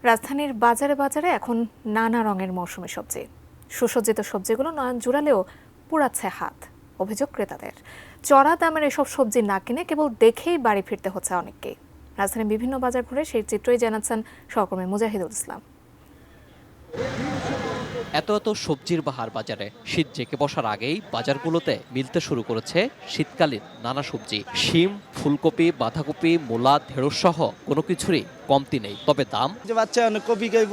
রাজধানীর বাজারে বাজারে এখন নানা রঙের মৌসুমী সবজি। সুসজ্জিত সবজিগুলো নয়ন জুড়ালেও পুড়াচ্ছে হাত। অভিযোগ ক্রেতাদের, চড়া দামের এসব সবজি না কিনে কেবল দেখেই বাড়ি ফিরতে হচ্ছে অনেককেই। রাজধানীর বিভিন্ন বাজার ঘুরে সেই চিত্রই জানাচ্ছেন সহকর্মী মুজাহিদুল ইসলাম। এত সবজির বাহার বাজারে শীত জেঁকে বসার আগেই বাজারগুলোতে মিলতে শুরু করেছে শীতকালীন নানা সবজি। শিম, ফুলকপি, বাঁধাকপি, মূলা, ঢেঁড়স সহ কোনো কিছুরই কমতি নেই। তবে দাম, যে বাচ্চা কপি খাইব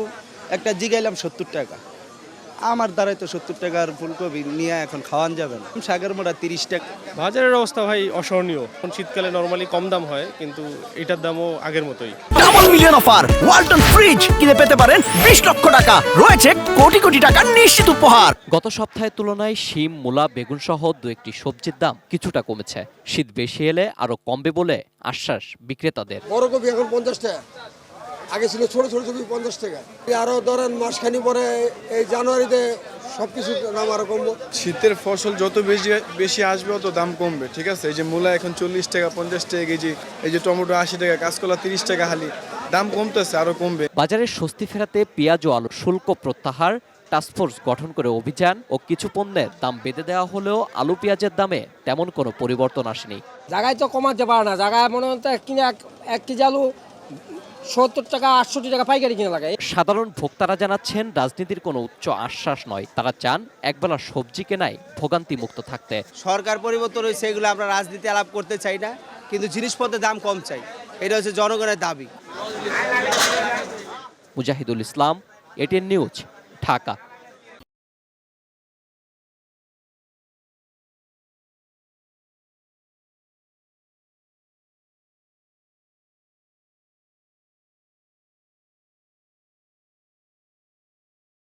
একটা জিগাইলাম 70 টাকা, আমার দ্বারাই তো 70 টাকার ফুলকপি নিয়ে এখন খাওয়ান যাবে না। শাকের মোড়া 30 টাকা। বাজারের অবস্থা ভাই অসহনীয়। এখন শীতকালে নরমালি কম দাম হয়, কিন্তু এটার দামও আগের মতোই। Double million offer Walton fridge কিনে পেতে পারেন 20 লক্ষ টাকা, রয়েছে কোটি কোটি টাকার নিশ্চিত উপহার। গত সপ্তাহের তুলনায় শিম, মূলা, বেগুন সহ দু একটি সবজির দাম কিছুটা কমেছে। শীত বেশি এলে আরো কমবে বলে আশ্বাস বিক্রেতাদের। বড় কপি এখন 50 টাকা, আগে ছিল ছোট ছোট কপি 50 টাকা। আরো ধরেন মাসখানি পরে এই জানুয়ারিতে সবকিছু দাম আরো কমবে। শীতের ফসল যত বেশি আসবে তত দাম কমবে, ঠিক আছে? এই যে মূলা এখন 40 টাকা 50 টাকা কেজি, এই যে টমেটো 80 টাকা, কাঁচকলা 30 টাকা হালি, দাম কমতেছে, আরো কমবে। বাজারের স্বস্তি ফেরাতে পেঁয়াজ ও আলু শুল্ক প্রত্যাহার, টাস্কফোর্স গঠন করে অভিযান ও কিছু পণ্যের দাম বেঁধে দেওয়া হলেও আলু পেঁয়াজের দামে তেমন কোনো পরিবর্তন আসেনি। জায়গায় তো কমাতে পারে না, জায়গায় মনে হতো কিনে এক কেজি আলু 70 টাকা 68 টাকা পাইকারি কিনে লাগে। সাধারণ ভোক্তারা জানাচ্ছেন রাজনীতির কোনো উচ্চ আশ্বাস নয়, তারা চান একবেলা সবজি কেনায় ভোগান্তি মুক্ত থাকতে। সরকার পরিবর্তন হয়েছে, এগুলো আমরা রাজনীতি আলাপ করতে চাই না, কিন্তু জিনিসপত্রের দাম কম চাই, এটা হচ্ছে জনগণের দাবি। Mujahidul Islam, ATN news, Dhaka.